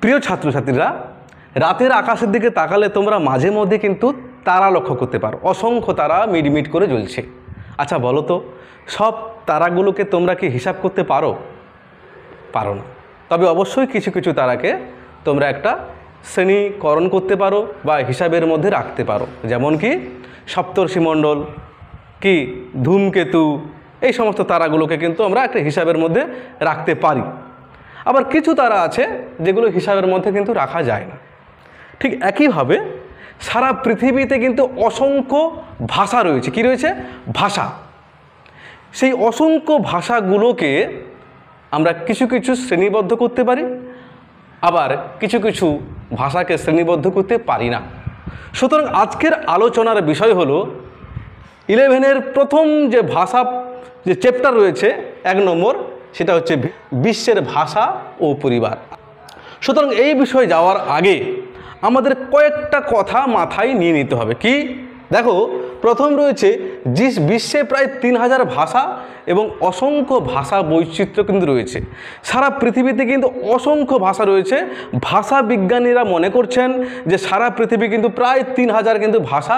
প্রিয় ছাত্রছাত্রীরা, রাতের আকাশের দিকে তাকালে তোমরা মাঝে মধ্যে কিন্তু তারা লক্ষ্য করতে পারো। অসংখ্য তারা মিটমিট করে জ্বলছে। আচ্ছা বলো তো, সব তারাগুলোকে তোমরা কি হিসাব করতে পারো? পারো না। তবে অবশ্যই কিছু কিছু তারাকে তোমরা একটা শ্রেণীকরণ করতে পারো বা হিসাবের মধ্যে রাখতে পারো। যেমন কি সপ্তর্ষিমণ্ডল, কি ধূমকেতু, এই সমস্ত তারাগুলোকে কিন্তু আমরা একটা হিসাবের মধ্যে রাখতে পারি। আবার কিছু তারা আছে যেগুলো হিসাবের মধ্যে কিন্তু রাখা যায় না। ঠিক একইভাবে সারা পৃথিবীতে কিন্তু অসংখ্য ভাষা রয়েছে। কি রয়েছে? ভাষা। সেই অসংখ্য ভাষাগুলোকে আমরা কিছু কিছু শ্রেণীবদ্ধ করতে পারি, আবার কিছু কিছু ভাষাকে শ্রেণীবদ্ধ করতে পারি না। সুতরাং আজকের আলোচনার বিষয় হলো 11-এর প্রথম যে ভাষা যে চ্যাপ্টার রয়েছে 1 নম্বর, সেটা হচ্ছে বিশ্বের ভাষা ও পরিবার। সুতরাং এই বিষয়ে যাওয়ার আগে আমাদের কয়েকটা কথা মাথায় নিয়ে নিতে হবে। কি? দেখো, প্রথম রয়েছে বিশ্বে প্রায় 3000 ভাষা এবং অসংখ্য ভাষা বৈচিত্র্য কিন্তু রয়েছে। সারা পৃথিবীতে কিন্তু অসংখ্য ভাষা রয়েছে। ভাষা বিজ্ঞানীরা মনে করছেন যে সারা পৃথিবী কিন্তু প্রায় 3000 কিন্তু ভাষা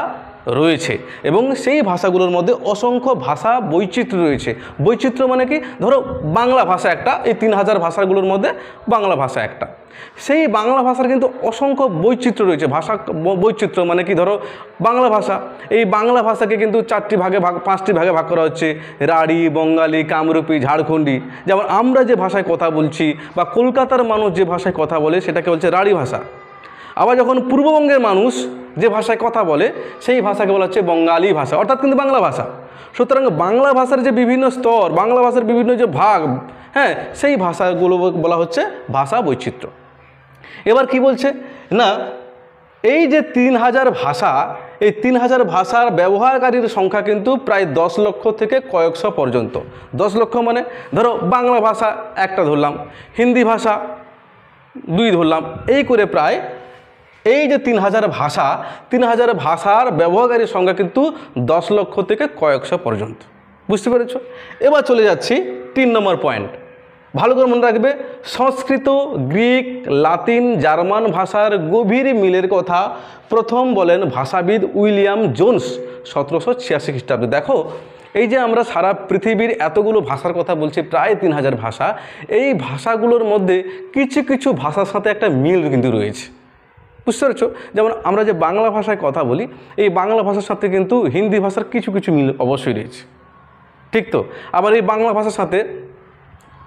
রয়েছে এবং সেই ভাষাগুলোর মধ্যে অসংখ্য ভাষা বৈচিত্র্য রয়েছে। বৈচিত্র্য মানে কি? ধরো বাংলা ভাষা একটা, এই 3000 ভাষাগুলোর মধ্যে বাংলা ভাষা একটা। সেই বাংলা ভাষার কিন্তু অসংখ্য বৈচিত্র্য রয়েছে। ভাষা বৈচিত্র্য মানে কি? ধরো বাংলা ভাষা, এই বাংলা ভাষাকে কিন্তু 5টি ভাগে ভাগ করা হচ্ছে: রাঢ়ী, বঙ্গালী, কামরূপী, ঝাড়খণ্ডী। যেমন আমরা যে ভাষায় কথা বলছি বা কলকাতার মানুষ যে ভাষায় কথা বলে সেটাকে বলছে রাঢ়ী ভাষা। আবার যখন পূর্ববঙ্গের মানুষ যে ভাষায় কথা বলে সেই ভাষাকে বলা হচ্ছে বঙ্গালী ভাষা, অর্থাৎ কিন্তু বাংলা ভাষা। সুতরাং বাংলা ভাষার যে বিভিন্ন স্তর, বাংলা ভাষার বিভিন্ন যে ভাগ, সেই ভাষাগুলো বলা হচ্ছে ভাষা বৈচিত্র্য। এবার কি বলছে না, এই যে 3000 ভাষা, এই 3000 ভাষার ব্যবহারকারীর সংখ্যা কিন্তু প্রায় 10 লক্ষ থেকে কয়েকশো পর্যন্ত। 10 লক্ষ মানে ধরো বাংলা ভাষা একটা ধরলাম, হিন্দি ভাষা 2 ধরলাম, এই করে প্রায় এই যে 3000 ভাষা, 3000 ভাষার ব্যবহারকারীর সংখ্যা কিন্তু 10 লক্ষ থেকে কয়েকশো পর্যন্ত। বুঝতে পেরেছ? এবার চলে যাচ্ছি 3 নম্বর পয়েন্ট। ভালো করে মনে রাখবে, সংস্কৃত, গ্রিক, লাতিন, জার্মান ভাষার গভীর মিলের কথা প্রথম বলেন ভাষাবিদ উইলিয়াম জোন্স 1786 খ্রিস্টাব্দে। দেখো, এই যে আমরা সারা পৃথিবীর এতগুলো ভাষার কথা বলছি, প্রায় 3000 ভাষা, এই ভাষাগুলোর মধ্যে কিছু কিছু ভাষার সাথে একটা মিল কিন্তু রয়েছে। বুঝতে পারছো? যেমন আমরা যে বাংলা ভাষায় কথা বলি, এই বাংলা ভাষার সাথে কিন্তু হিন্দি ভাষার কিছু কিছু মিল অবশ্যই রয়েছে, ঠিক তো? আবার এই বাংলা ভাষার সাথে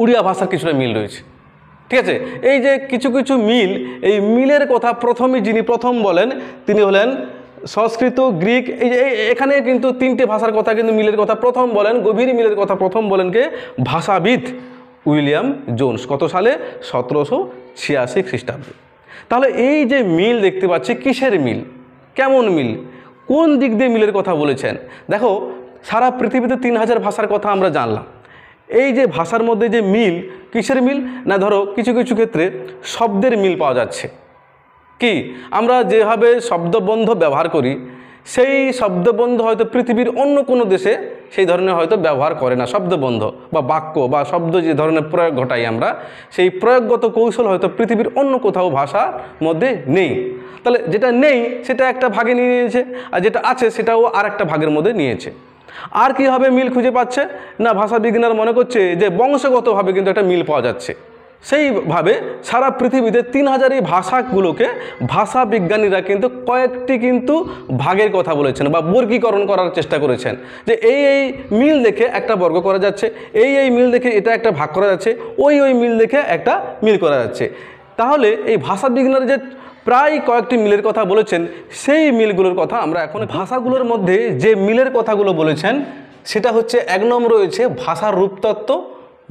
উড়িয়া ভাষার কিছুটা মিল রয়েছে, ঠিক আছে? এই যে কিছু কিছু মিল, এই মিলের কথা যিনি প্রথম বলেন তিনি হলেন সংস্কৃত, গ্রিক। এই যে এখানে কিন্তু 3টে ভাষার কথা কিন্তু মিলের কথা প্রথম বলেন, গভীর মিলের কথা প্রথম বলেন কে? ভাষাবিদ উইলিয়াম জোন্স। কত সালে? 1786 খ্রিস্টাব্দে। তাহলে এই যে মিল দেখতে পাচ্ছি, কিসের মিল, কেমন মিল, কোন দিক দিয়ে মিলের কথা বলেছেন? দেখো, সারা পৃথিবীতে 3000 ভাষার কথা আমরা জানলাম। এই যে ভাষার মধ্যে যে মিল, কিসের মিল না? ধরো কিছু কিছু ক্ষেত্রে শব্দের মিল পাওয়া যাচ্ছে। কি? আমরা যেভাবে শব্দবন্ধ ব্যবহার করি, সেই শব্দবন্ধ হয়তো পৃথিবীর অন্য কোনো দেশে সেই ধরনের হয়তো ব্যবহার করে না। শব্দবন্ধ বা বাক্য বা শব্দ যে ধরনের প্রয়োগ ঘটাই আমরা, সেই প্রয়োগগত কৌশল হয়তো পৃথিবীর অন্য কোথাও ভাষার মধ্যে নেই। তাহলে যেটা নেই সেটা একটা ভাগে নিয়ে নিয়েছে, আর যেটা আছে সেটাও আর একটা ভাগের মধ্যে নিয়েছে। আর কীভাবে মিল খুঁজে পাচ্ছে না? ভাষা বিজ্ঞানীরা মনে করছে যে বংশগতভাবে কিন্তু একটা মিল পাওয়া যাচ্ছে। সেইভাবে সারা পৃথিবীতে 3000 এই ভাষাগুলোকে ভাষা বিজ্ঞানীরা কিন্তু কয়েকটি কিন্তু ভাগের কথা বলেছেন বা বর্গীকরণ করার চেষ্টা করেছেন, যে এই মিল দেখে একটা বর্গ করা যাচ্ছে, এই মিল দেখে এটা একটা ভাগ করা যাচ্ছে, ওই মিল দেখে একটা মিল করা যাচ্ছে। তাহলে এই ভাষা বিজ্ঞানীরা যে প্রায় কয়েকটি মিলের কথা বলেছেন, সেই মিলগুলোর কথা আমরা এখন ভাষাগুলোর মধ্যে যে মিলের কথাগুলো বলেছেন সেটা হচ্ছে 1 নম্বর রয়েছে ভাষার রূপতত্ত্ব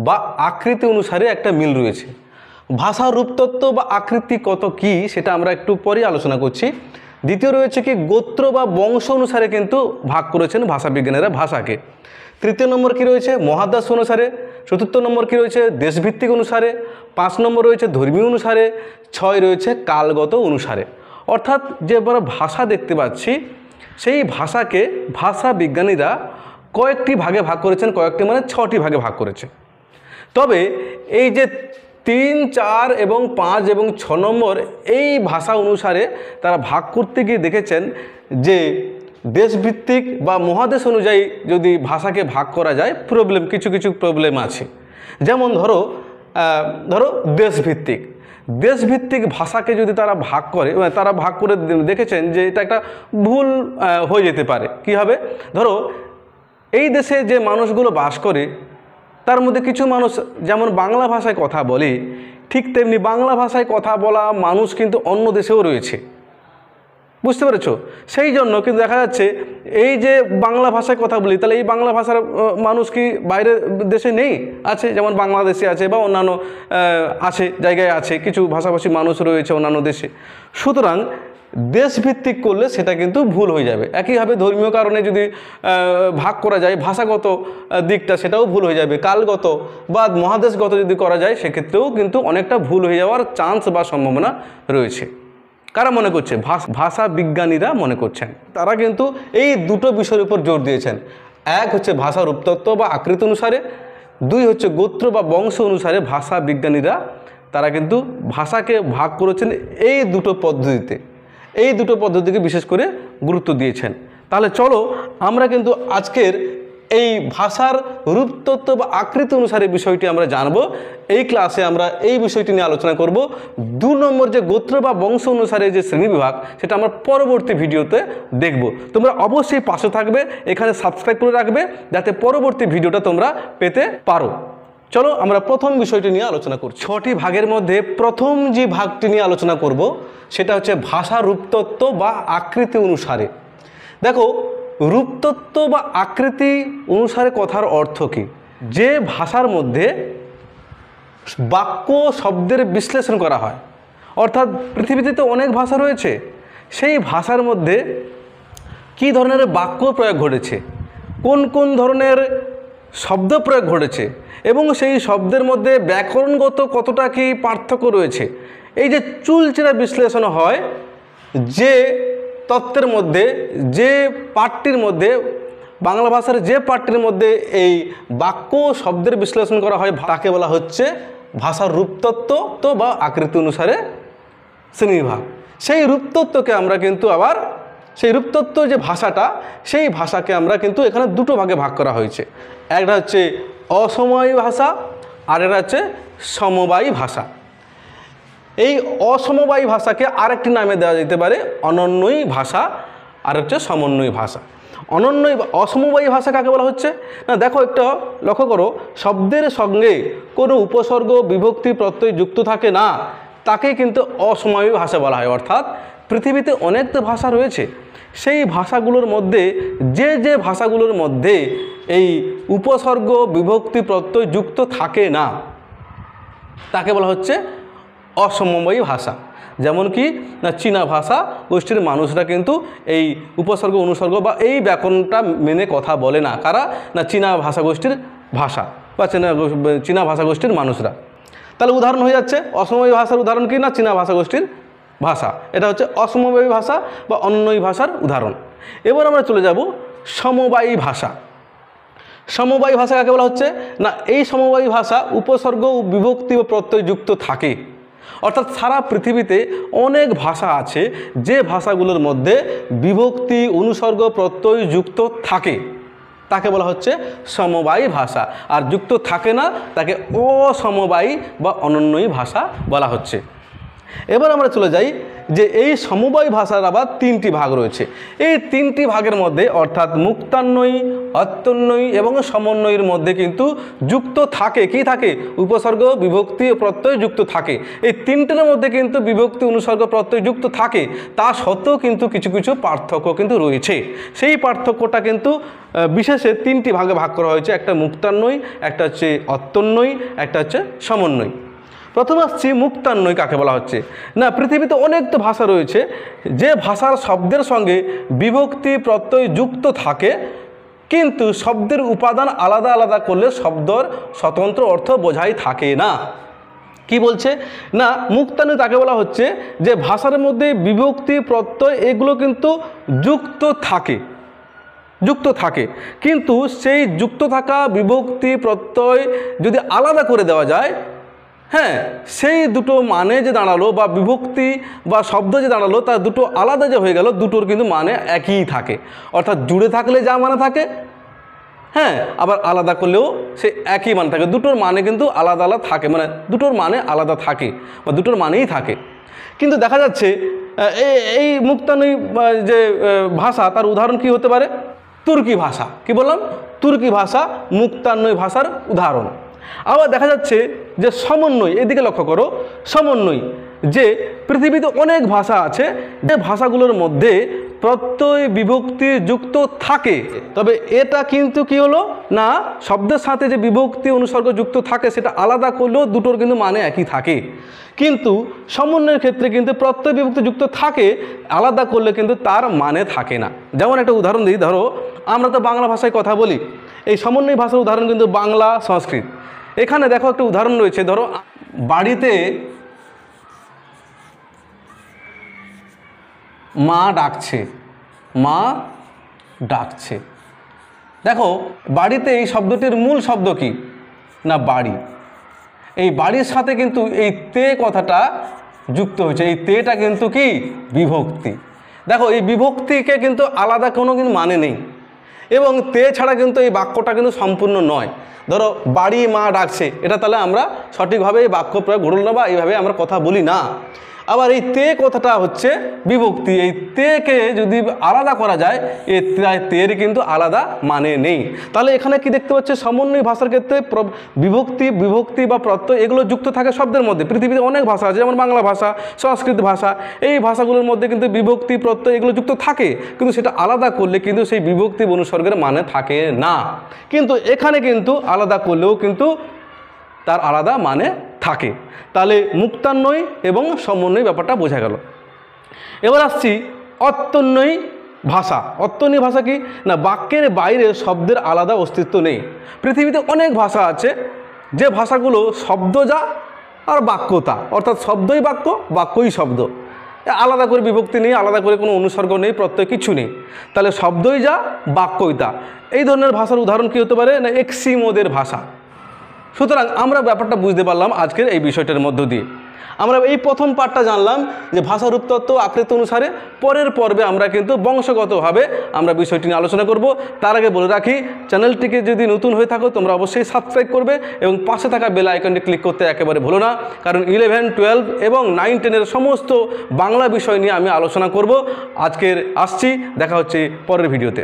বা আকৃতি অনুসারে একটা মিল রয়েছে। ভাষার রূপতত্ত্ব বা আকৃতি কত কি সেটা আমরা একটু পরে আলোচনা করছি। দ্বিতীয় রয়েছে কি গোত্র বা বংশ অনুসারে কিন্তু ভাগ করেছেন ভাষাবিজ্ঞানীরা ভাষাকে। তৃতীয় নম্বর কি রয়েছে? মহাদেশ অনুসারে। চতুর্থ নম্বর কি রয়েছে? দেশভিত্তিক অনুসারে। 5 নম্বর রয়েছে ধর্মীয় অনুসারে। 6 রয়েছে কালগত অনুসারে। অর্থাৎ যে আমরা ভাষা দেখতে পাচ্ছি, সেই ভাষাকে ভাষা বিজ্ঞানীরা কয়েকটি ভাগে ভাগ করেছেন, কয়েকটি মানে 6টি ভাগে ভাগ করেছে। তবে এই যে 3, 4 এবং 5 এবং 6 নম্বর এই ভাষা অনুসারে তারা ভাগ করতে গিয়ে দেখেছেন যে দেশভিত্তিক বা মহাদেশ অনুযায়ী যদি ভাষাকে ভাগ করা যায় কিছু কিছু প্রবলেম আছে। যেমন ধরো দেশভিত্তিক ভাষাকে যদি তারা ভাগ করে দেখেছেন যে এটা একটা ভুল হয়ে যেতে পারে। কি হবে? ধরো এই দেশে যে মানুষগুলো বাস করে তার মধ্যে কিছু মানুষ যেমন বাংলা ভাষায় কথা বলে, ঠিক তেমনি বাংলা ভাষায় কথা বলা মানুষ কিন্তু অন্য দেশেও রয়েছে। বুঝতে পেরেছ? সেই জন্য কিন্তু দেখা যাচ্ছে এই যে বাংলা ভাষায় কথা বলি, তাহলে এই বাংলা ভাষার মানুষ কি বাইরের দেশে নেই? আছে, যেমন বাংলাদেশে আছে বা অন্যান্য জায়গায় আছে, কিছু ভাষাভাষী মানুষ রয়েছে অন্যান্য দেশে। সুতরাং দেশভিত্তিক করলে সেটা কিন্তু ভুল হয়ে যাবে। একইভাবে ধর্মীয় কারণে যদি ভাগ করা যায় ভাষাগত দিকটা, সেটাও ভুল হয়ে যাবে। কালগত বা মহাদেশগত যদি করা যায় সেক্ষেত্রেও কিন্তু অনেকটা ভুল হয়ে যাওয়ার চান্স বা সম্ভাবনা রয়েছে। কারা মনে করছে? ভাষা বিজ্ঞানীরা মনে করছেন। তারা কিন্তু এই দুটো বিষয়ের উপর জোর দিয়েছেন। এক হচ্ছে ভাষা রূপতত্ত্ব বা আকৃতি অনুসারে, 2 হচ্ছে গোত্র বা বংশ অনুসারে ভাষা বিজ্ঞানীরা তারা কিন্তু ভাষাকে ভাগ করেছেন এই দুটো পদ্ধতিকে বিশেষ করে গুরুত্ব দিয়েছেন। তাহলে চলো আমরা কিন্তু আজকের এই ভাষার রূপতত্ত্ব বা আকৃতি অনুসারে বিষয়টি আমরা জানব। এই ক্লাসে আমরা এই বিষয়টি নিয়ে আলোচনা করব। 2 নম্বর যে গোত্র বা বংশ অনুসারে যে শ্রেণীবিভাগ, সেটা আমরা পরবর্তী ভিডিওতে দেখব। তোমরা অবশ্যই পাশে থাকবে, এখানে সাবস্ক্রাইব করে রাখবে যাতে পরবর্তী ভিডিওটা তোমরা পেতে পারো। চলো আমরা প্রথম বিষয়টি নিয়ে আলোচনা করছি। 6টি ভাগের মধ্যে প্রথম যে ভাগটি নিয়ে আলোচনা করব সেটা হচ্ছে ভাষা রূপতত্ত্ব বা আকৃতি অনুসারে। দেখো, রূপতত্ত্ব বা আকৃতি অনুসারে কথার অর্থ কী? যে ভাষার মধ্যে বাক্য শব্দের বিশ্লেষণ করা হয়, অর্থাৎ পৃথিবীতে তো অনেক ভাষা রয়েছে, সেই ভাষার মধ্যে কী ধরনের বাক্য প্রয়োগ ঘটেছে, কোন ধরনের শব্দ প্রয়োগ ঘটেছে এবং সেই শব্দের মধ্যে ব্যাকরণগত কতটা কি পার্থক্য রয়েছে, এই যে চুলচেরা বিশ্লেষণ হয় যে তত্ত্বের মধ্যে, যে পাঠটির মধ্যে, বাংলা ভাষার যে পাঠটির মধ্যে এই বাক্য শব্দের বিশ্লেষণ করা হয় তাকে বলা হচ্ছে ভাষার রূপতত্ত্ব বা আকৃতি অনুসারে শ্রেণীবিভাগ। সেই রূপতত্ত্বকে আমরা কিন্তু আবার সেই রূপতত্ত্ব যে ভাষাটা, সেই ভাষাকে আমরা কিন্তু এখানে 2টো ভাগে ভাগ করা হয়েছে। একটা হচ্ছে অসমবায়ী ভাষা আর একটা হচ্ছে সমবায়ী ভাষা। এই অসমবায়ী ভাষাকে আরেকটি নামে দেওয়া যেতে পারে অনন্বয়ী ভাষা আর হচ্ছে সমন্বয়ী ভাষা। অসমবায়ী ভাষা কাকে বলা হচ্ছে না, দেখো একটা লক্ষ্য করো, শব্দের সঙ্গে কোনো উপসর্গ বিভক্তি প্রত্যয় যুক্ত থাকে না, তাকে কিন্তু অসমবায়ী ভাষা বলা হয়। অর্থাৎ পৃথিবীতে অনেক তো ভাষা রয়েছে, সেই ভাষাগুলোর মধ্যে যে ভাষাগুলোর মধ্যে এই উপসর্গ বিভক্তি প্রত্যয় যুক্ত থাকে না তাকে বলা হচ্ছে অসমবায়ী ভাষা। যেমন কি না, চীনা ভাষা গোষ্ঠীর মানুষরা কিন্তু এই উপসর্গ অনুসর্গ বা এই ব্যাকরণটা মেনে কথা বলে না। কারা? না, চীনা ভাষা গোষ্ঠীর ভাষা বা চীনা ভাষা গোষ্ঠীর মানুষরা। তাহলে উদাহরণ হয়ে যাচ্ছে অসমবায়ী ভাষার উদাহরণ কি না, চীনা ভাষা গোষ্ঠীর ভাষা। এটা হচ্ছে অসমবায়ী ভাষা বা অন্যই ভাষার উদাহরণ। এবার আমরা চলে যাব সমবায়ী ভাষা। সমবায়ী ভাষা কাকে বলা হচ্ছে না, এই সমবায়ী ভাষা উপসর্গ বিভক্তি ও প্রত্যয় যুক্ত থাকে। অর্থাৎ সারা পৃথিবীতে অনেক ভাষা আছে যে ভাষাগুলোর মধ্যে বিভক্তি অনুসর্গ প্রত্যয় যুক্ত থাকে, তাকে বলা হচ্ছে সমবায়ী ভাষা। আর যুক্ত থাকে না তাকে অসমবায়ী বা অনন্যই ভাষা বলা হচ্ছে। এবার আমরা চলে যাই যে এই সমবায়ী ভাষার আবার 3টি ভাগ রয়েছে। এই 3টি ভাগের মধ্যে অর্থাৎ মুক্তান্বয়ী, অত্যন্বয়ী এবং সমন্বয়ীর মধ্যে কিন্তু যুক্ত থাকে, কি থাকে? উপসর্গ বিভক্তি ও প্রত্যয় যুক্ত থাকে। এই 3টের মধ্যে কিন্তু বিভক্তি অনুসর্গ প্রত্যয় যুক্ত থাকে, তা সত্ত্বেও কিন্তু কিছু কিছু পার্থক্য কিন্তু রয়েছে। সেই পার্থক্যটা কিন্তু বিশেষে 3টি ভাগে ভাগ করা হয়েছে। একটা মুক্তান্বয়ী, একটা হচ্ছে অত্যন্বয়ী, একটা হচ্ছে সমন্বয়ী। প্রথমে আসছি মুক্তান্বয়ী কাকে বলা হচ্ছে না, পৃথিবীতে অনেক তো ভাষা রয়েছে যে ভাষার শব্দের সঙ্গে বিভক্তি প্রত্যয় যুক্ত থাকে, কিন্তু শব্দের উপাদান আলাদা আলাদা করলে শব্দর স্বতন্ত্র অর্থ বোঝাই থাকে না। কি বলছে না, মুক্তান্বয়ী তাকে বলা হচ্ছে যে ভাষার মধ্যে বিভক্তি প্রত্যয় এগুলো কিন্তু যুক্ত থাকে, কিন্তু সেই যুক্ত থাকা বিভক্তি প্রত্যয় যদি আলাদা করে দেওয়া যায় হ্যাঁ, সেই দুটো মানে যে দাঁড়ালো বা বিভক্তি বা শব্দ যে দাঁড়ালো তার দুটো আলাদা যে হয়ে গেল, দুটোর কিন্তু মানে একই থাকে। অর্থাৎ জুড়ে থাকলে যা মানে থাকে, হ্যাঁ, আবার আলাদা করলেও সে একই মানে থাকে। দুটোর মানে কিন্তু আলাদা আলাদা থাকে, মানে দুটোর মানে আলাদা থাকে বা দুটোর মানেই থাকে। কিন্তু দেখা যাচ্ছে এই মুক্তানয়ী যে ভাষা, তার উদাহরণ কি হতে পারে? তুর্কি ভাষা। কি বললাম? তুর্কি ভাষা মুক্তানয়ী ভাষার উদাহরণ। আবার দেখা যাচ্ছে যে সমন্বয়, এদিকে লক্ষ্য করো, সমন্বয়, যে পৃথিবীতে অনেক ভাষা আছে যে ভাষাগুলোর মধ্যে প্রত্যয় বিভক্তি যুক্ত থাকে, তবে এটা কিন্তু কি হলো না, শব্দের সাথে যে বিভক্তি অনুসর্গ যুক্ত থাকে সেটা আলাদা করলেও দুটোর কিন্তু মানে একই থাকে। কিন্তু সমন্বয়ের ক্ষেত্রে কিন্তু প্রত্যয় বিভক্তি যুক্ত থাকে, আলাদা করলে কিন্তু তার মানে থাকে না। যেমন একটা উদাহরণ দিই, ধরো আমরা তো বাংলা ভাষায় কথা বলি, এই সমন্বয় ভাষার উদাহরণ কিন্তু বাংলা, সংস্কৃত। এখানে দেখো একটা উদাহরণ রয়েছে, ধরো বাড়িতে মা ডাকছে, মা ডাকছে। দেখো বাড়িতে এই শব্দটির মূল শব্দ কি না, বাড়ি। এই বাড়ির সাথে কিন্তু এই তে কথাটা যুক্ত হয়েছে, এই তেটা কিন্তু কি বিভক্তি। দেখো এই বিভক্তিকে কিন্তু আলাদা কোনো কিন্তু মানে নেই, এবং তে ছাড়া কিন্তু এই বাক্যটা কিন্তু সম্পূর্ণ নয়। ধরো বাড়ি মা ডাকছে, এটা তাহলে আমরা সঠিকভাবে এই বাক্য প্রয়োগ ঘটল না, বা এইভাবে আমরা কথা বলি না। আবার এই তে কথাটা হচ্ছে বিভক্তি, এই তেকে যদি আলাদা করা যায়, এই তের কিন্তু আলাদা মানে নেই। তাহলে এখানে কি দেখতে পাচ্ছে, সমন্বয় ভাষার ক্ষেত্রে বিভক্তি বা প্রত্যয় এগুলো যুক্ত থাকে শব্দের মধ্যে। পৃথিবীতে অনেক ভাষা আছে, যেমন বাংলা ভাষা, সংস্কৃত ভাষা, এই ভাষাগুলোর মধ্যে কিন্তু বিভক্তি প্রত্যয় এগুলো যুক্ত থাকে, কিন্তু সেটা আলাদা করলে কিন্তু সেই বিভক্তি অনুসর্গের মানে থাকে না। কিন্তু এখানে কিন্তু আলাদা করলেও কিন্তু তার আলাদা মানে থাকে। তাহলে মুক্তান্বয় এবং সমন্বয় ব্যাপারটা বোঝা গেল। এবার আসছি অত্যন্বয়ী ভাষা। অত্যন্বয়ী ভাষা কি না, বাক্যের বাইরে শব্দের আলাদা অস্তিত্ব নেই। পৃথিবীতে অনেক ভাষা আছে যে ভাষাগুলো শব্দ যা আর বাক্য তা, অর্থাৎ শব্দই বাক্য, বাক্যই শব্দ, আলাদা করে বিভক্তি নেই, আলাদা করে কোনো অনুসর্গ নেই, প্রত্যয় কিছু নেই। তাহলে শব্দই যা, বাক্যই তা। এই ধরনের ভাষার উদাহরণ কী হতে পারে না, এস্কিমোদের ভাষা। সুতরাং আমরা ব্যাপারটা বুঝতে পারলাম আজকের এই বিষয়টার মধ্য দিয়ে। আমরা এই প্রথম পার্টটা জানলাম যে ভাষা রূপতত্ত্ব আকৃতি অনুসারে। পরের পর্বে আমরা কিন্তু বংশগতভাবে আমরা বিষয়টি নিয়ে আলোচনা করব। তার আগে বলে রাখি, চ্যানেলটিকে যদি নতুন হয়ে থাকো তোমরা অবশ্যই সাবস্ক্রাইব করবে এবং পাশে থাকা বেল আইকনটি ক্লিক করতে একেবারে ভুলো না, কারণ 11, 12 এবং 9, 10 এর সমস্ত বাংলা বিষয় নিয়ে আমি আলোচনা করব। আজকের আসছি, দেখা হচ্ছে পরের ভিডিওতে।